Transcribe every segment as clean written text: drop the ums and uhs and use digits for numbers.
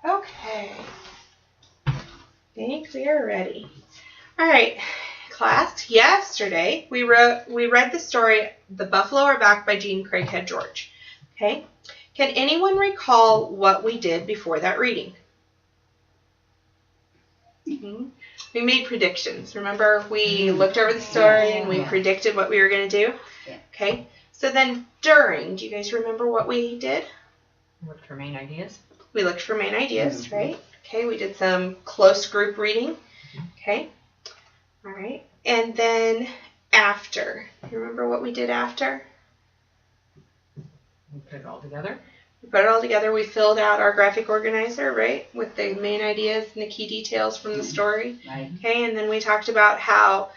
Okay. I think we are ready. All right, class. Yesterday we read the story "The Buffalo Are Back" by Jean Craighead George. Okay. Can anyone recall what we did before that reading? Mm-hmm. We made predictions. Remember, we looked over the story and we predicted what we were going to do? Yeah. Okay. So then during, do you guys remember what we did? Looked for main ideas. We looked for main ideas, right? Okay. We did some close group reading. Okay. All right. And then after. You remember what we did after? We put it all together. We put it all together. We filled out our graphic organizer, right, with the main ideas and the key details from the story. Right. Okay, and then we talked about how,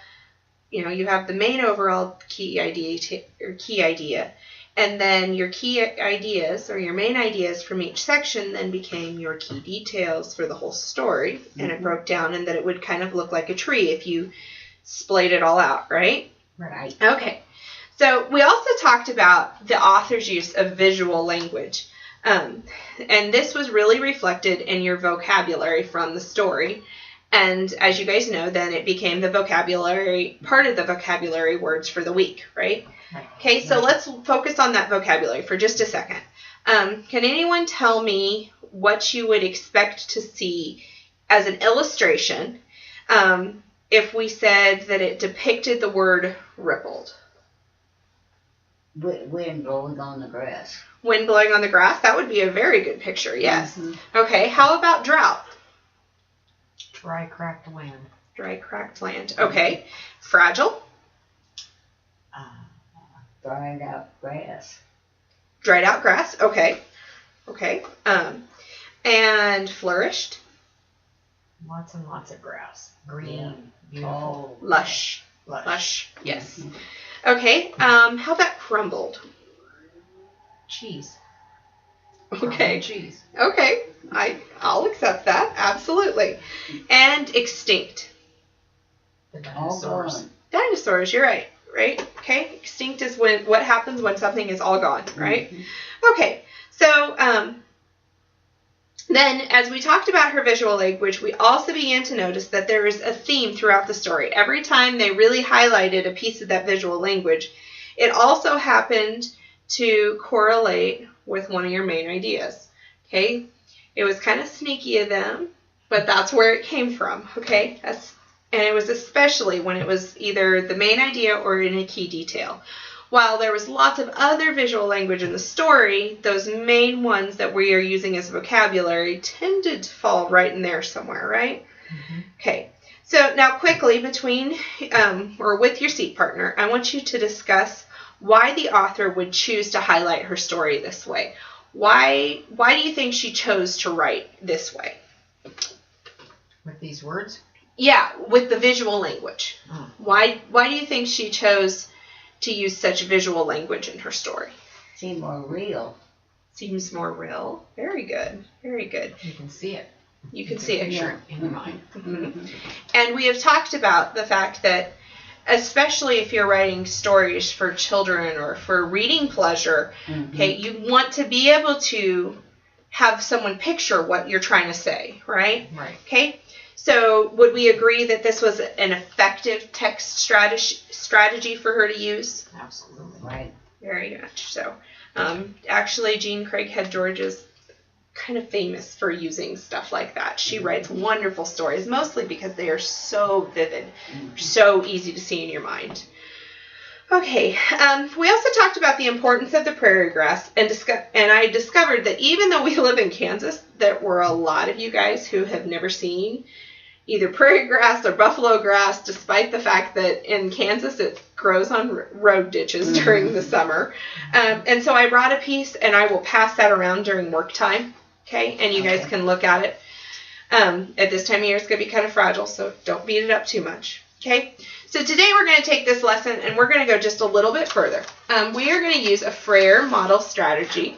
you have the main overall key idea, and then your key ideas or your main ideas from each section then became your key details for the whole story, and it broke down and that it would kind of look like a tree if you splayed it all out, right? Right. Okay. So we also talked about the author's use of visual language. And this was really reflected in your vocabulary from the story. And as you guys know, then it became the vocabulary, part of the vocabulary words for the week, right? Okay, so let's focus on that vocabulary for just a second. Can anyone tell me what you would expect to see as an illustration if we said that it depicted the word rippled? Wind blowing on the grass. Wind blowing on the grass, that would be a very good picture, yes. Mm-hmm. Okay, how about drought? Dry, cracked land. Dry, cracked land. Okay. Fragile? Dried out grass. Dried out grass. Okay. Okay. And flourished? Lots and lots of grass. Green, beautiful. Lush. Lush. Yes. Okay. How about crumbled? Cheese. Okay. Cheese. Okay. I'll accept that. Absolutely. And extinct. The All dinosaurs. gone. Dinosaurs, you're right. Right? Okay. Extinct is what happens when something is all gone, right? Mm-hmm. Okay. So, then, as we talked about her visual language, we also began to notice that there is a theme throughout the story. Every time they really highlighted a piece of that visual language, it also happened to correlate with one of your main ideas. Okay? It was kind of sneaky of them, but that's where it came from. Okay? And it was especially when it was either the main idea or in a key detail. While there was lots of other visual language in the story, those main ones that we are using as vocabulary tended to fall right in there somewhere, right? Mm-hmm. Okay. So now quickly between or with your seat partner, I want you to discuss why the author would choose to highlight her story this way. Why do you think she chose to write this way? With these words? Yeah, with the visual language. Oh. Why do you think she chose to use such visual language in her story? Seem more real. Seems more real. Very good. Very good. You can see it. You can see it. Picture it in your mind. Mm-hmm. And we have talked about the fact that, especially if you're writing stories for children or for reading pleasure, okay, you want to be able to have someone picture what you're trying to say, right? Right. Okay. So would we agree that this was an effective text strategy for her to use? Absolutely. Right. Very much so. Actually, Jean Craighead George is kind of famous for using stuff like that. She writes wonderful stories, mostly because they are so vivid, so easy to see in your mind. Okay, we also talked about the importance of the prairie grass, and I discovered that even though we live in Kansas, there were a lot of you guys who have never seen either prairie grass or buffalo grass, despite the fact that in Kansas it grows on road ditches during the summer. And so I brought a piece, and I will pass that around during work time, okay? And you guys can look at it. At this time of year, it's going to be kind of fragile, so don't beat it up too much, okay? So today we're going to take this lesson, and we're going to go just a little bit further. We are going to use a Frayer model strategy.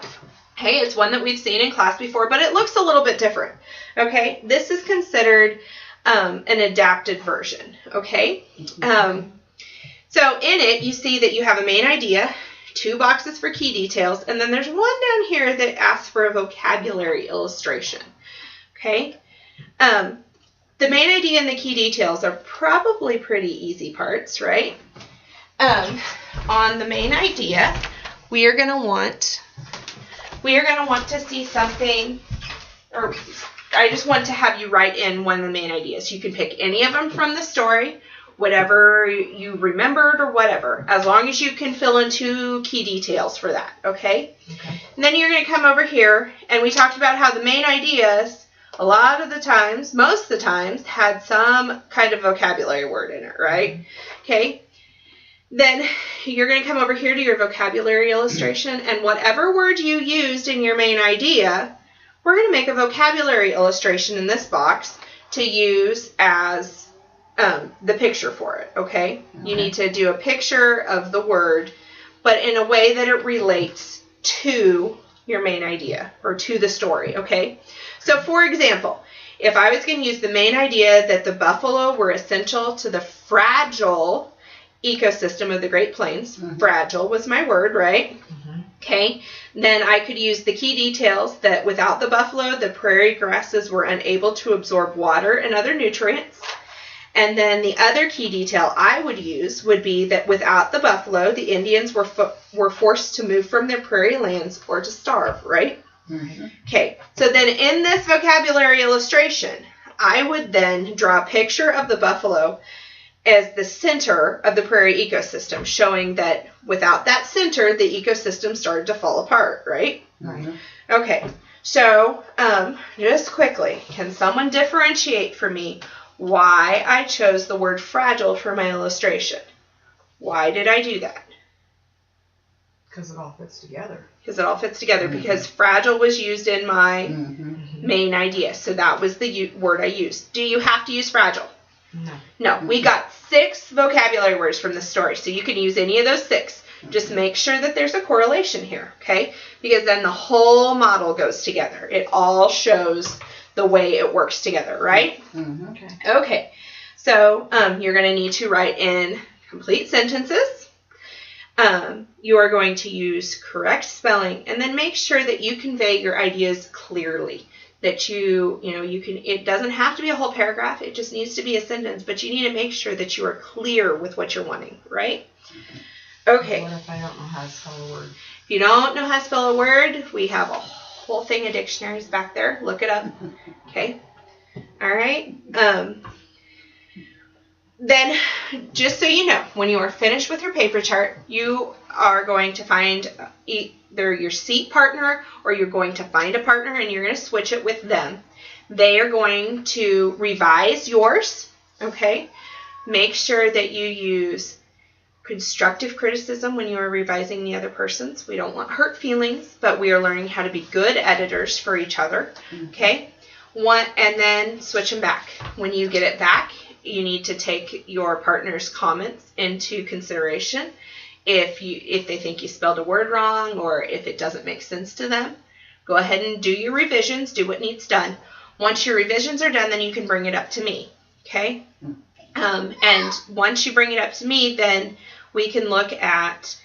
Okay, it's one that we've seen in class before, but it looks a little bit different, okay? This is considered an adapted version, okay? So in it, you see that you have a main idea, 2 boxes for key details, and then there's one down here that asks for a vocabulary illustration, Okay? The main idea and the key details are probably pretty easy parts, right? On the main idea, we are going to want to see something, or I just want to have you write in one of the main ideas. You can pick any of them from the story, whatever you remembered or whatever, as long as you can fill in 2 key details for that, okay? And then you're going to come over here, and we talked about how the main ideas, a lot of the times, most of the times, had some kind of vocabulary word in it, right? Okay. Then you're going to come over here to your vocabulary illustration, and whatever word you used in your main idea, we're going to make a vocabulary illustration in this box to use as the picture for it, okay? You need to do a picture of the word, but in a way that it relates to your main idea or to the story, okay? So, for example, if I was going to use the main idea that the buffalo were essential to the fragile ecosystem of the Great Plains, fragile was my word, right? Okay, then I could use the key details that without the buffalo, the prairie grasses were unable to absorb water and other nutrients. And then the other key detail I would use would be that without the buffalo, the Indians were forced to move from their prairie lands or to starve, right? Okay, so then in this vocabulary illustration, I would then draw a picture of the buffalo as the center of the prairie ecosystem, showing that without that center, the ecosystem started to fall apart, right? Okay, so just quickly, can someone differentiate for me why I chose the word fragile for my illustration? Why did I do that? Because it all fits together. Because fragile was used in my main idea. So that was the word I used. Do you have to use fragile? No. We got 6 vocabulary words from the story. So you can use any of those 6. Just make sure that there's a correlation here, okay? Because then the whole model goes together. It all shows the way it works together, right? Okay. So you're going to need to write in complete sentences. You are going to use correct spelling, and then make sure that you convey your ideas clearly. That you can, it doesn't have to be a whole paragraph, it just needs to be a sentence, but you need to make sure that you are clear with what you're wanting, right? Okay. What if I don't know how to spell a word? If you don't know how to spell a word, we have a whole thing of dictionaries back there. Look it up. Okay. All right. Then, just so you know, when you are finished with your paper chart, you are going to find either your seat partner or you're going to find a partner and you're going to switch it with them. They are going to revise yours, okay? Make sure that you use constructive criticism when you are revising the other person's. We don't want hurt feelings, but we are learning how to be good editors for each other, okay? And then switch them back. When you get it back, you need to take your partner's comments into consideration. If they think you spelled a word wrong or if it doesn't make sense to them, go ahead and do your revisions, do what needs done. Once your revisions are done, then you can bring it up to me, okay? And once you bring it up to me, then we can look at,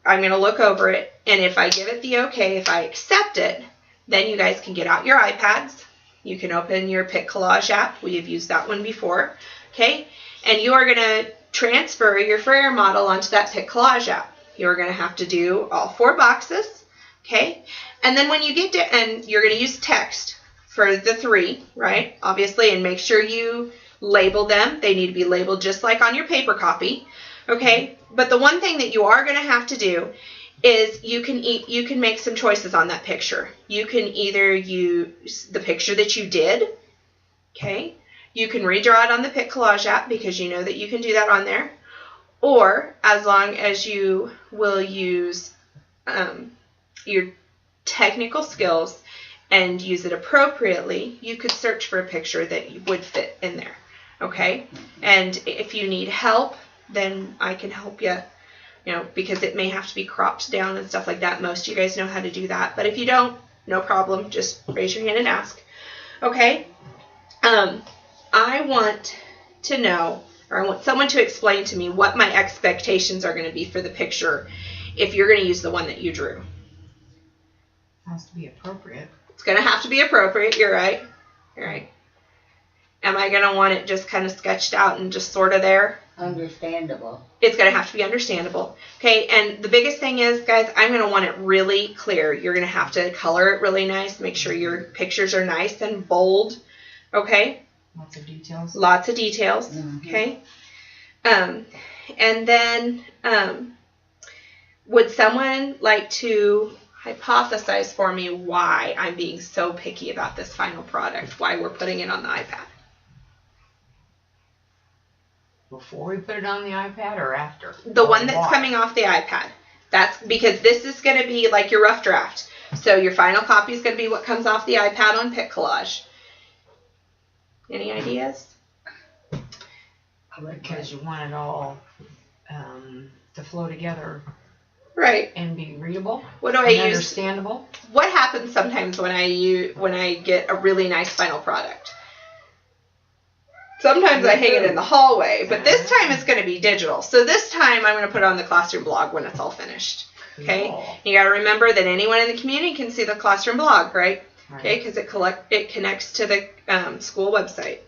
I'm going to look over it, and if I give it the okay, if I accept it, then you guys can get out your iPads. You can open your Pick Collage app. We have used that one before, okay? And you are going to transfer your Frayer model onto that Pick Collage app. You're going to have to do all 4 boxes, okay? And then when you get to, and you're going to use text for the 3, right? Obviously, and make sure you label them. They need to be labeled just like on your paper copy, okay? But the one thing that you are going to have to do is you can make some choices on that picture. You can either use the picture that you did, okay? You can redraw it on the Pick Collage app because you know that you can do that on there. Or as long as you will use your technical skills and use it appropriately, you could search for a picture that would fit in there, okay? And if you need help, then I can help you. Because it may have to be cropped down and stuff like that. Most of you guys know how to do that. But if you don't, no problem. Just raise your hand and ask. Okay? I want to know, or I want someone to explain to me what my expectations are going to be for the picture if you're going to use the one that you drew. It has to be appropriate. It's going to have to be appropriate. You're right. All right. Am I going to want it just kind of sketched out and just sort of there? Understandable. It's going to have to be understandable. Okay, and the biggest thing is, guys, I'm going to want it really clear. You're going to have to color it really nice. Make sure your pictures are nice and bold. Okay? Lots of details. Lots of details. Mhm. Okay? And then, would someone like to hypothesize for me why I'm being so picky about this final product? Why we're putting it on the iPad? Before we put it on the iPad or after? The Or one that's why? coming off the iPad. That's because this is going to be like your rough draft. So your final copy is going to be what comes off the iPad on Pic Collage. Any ideas? Because you want it all to flow together Right. and be readable What do I and use? understandable. What happens sometimes when I get a really nice final product? Sometimes I hang it in the hallway, but this time it's going to be digital. So this time I'm going to put it on the classroom blog when it's all finished. Okay? Cool. You got to remember that anyone in the community can see the classroom blog, right? Right. Okay, because it connects to the school website.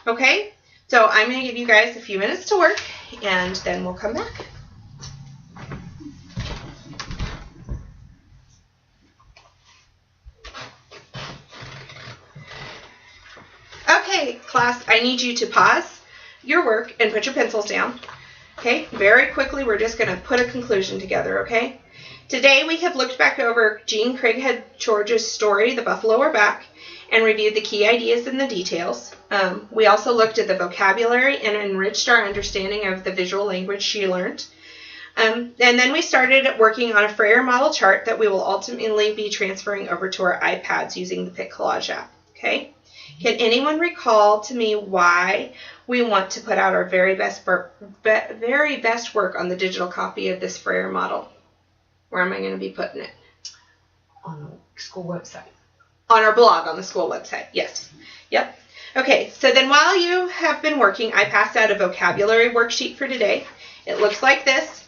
Okay? So I'm going to give you guys a few minutes to work, and then we'll come back. Okay, class, I need you to pause your work and put your pencils down. Okay, very quickly, we're just going to put a conclusion together, okay? Today, we have looked back over Jean Craighead George's story, The Buffalo Are Back, and reviewed the key ideas and the details. We also looked at the vocabulary and enriched our understanding of the visual language she learned. And then we started working on a Frayer model chart that we will ultimately be transferring over to our iPads using the Pic Collage app, okay? Can anyone recall to me why we want to put out our very best work on the digital copy of this Frayer model? Where am I going to be putting it? On the school website. On our blog on the school website, yes. Yep. Okay, so then while you have been working, I passed out a vocabulary worksheet for today. It looks like this,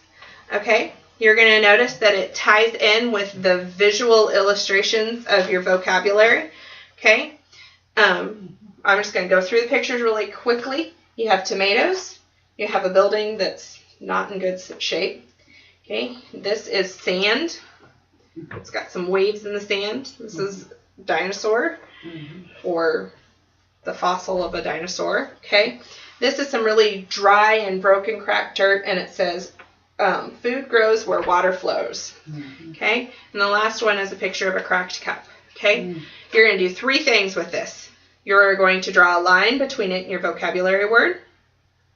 okay? You're going to notice that it ties in with the visual illustrations of your vocabulary, okay? I'm just going to go through the pictures really quickly. You have tomatoes. You have a building that's not in good shape. Okay, this is sand. It's got some waves in the sand. This is dinosaur, or the fossil of a dinosaur. Okay, this is some really dry and broken cracked dirt, and it says food grows where water flows. Okay, and the last one is a picture of a cracked cup. Okay, you're going to do three things with this. You're going to draw a line between it and your vocabulary word.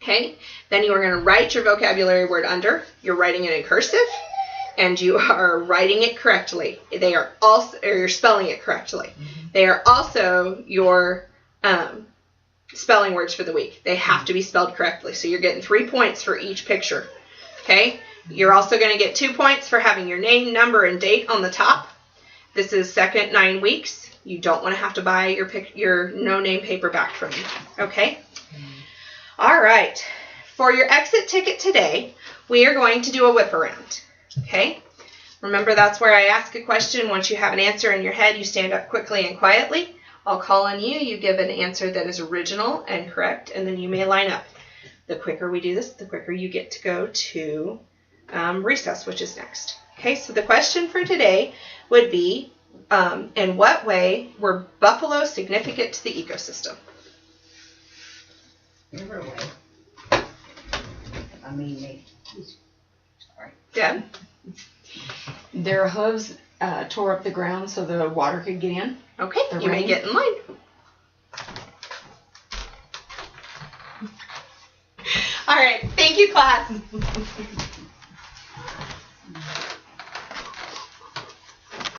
Okay, then you are going to write your vocabulary word under. You're writing it in cursive, and you are writing it correctly. They are also, or you're spelling it correctly. They are also your spelling words for the week. They have to be spelled correctly. So you're getting 3 points for each picture. Okay, you're also going to get 2 points for having your name, number, and date on the top. This is second 9 weeks. You don't want to have to buy your no-name paperback from me. Okay? All right. For your exit ticket today, we are going to do a whip around. Okay? Remember, that's where I ask a question. Once you have an answer in your head, you stand up quickly and quietly. I'll call on you. You give an answer that is original and correct, and then you may line up. The quicker we do this, the quicker you get to go to recess, which is next. Okay, so the question for today would be, in what way were buffalo significant to the ecosystem? Every way. I mean, sorry. Deb? Their hooves tore up the ground so the water could get in. Okay, The you may rain? get in line. All right, thank you, class.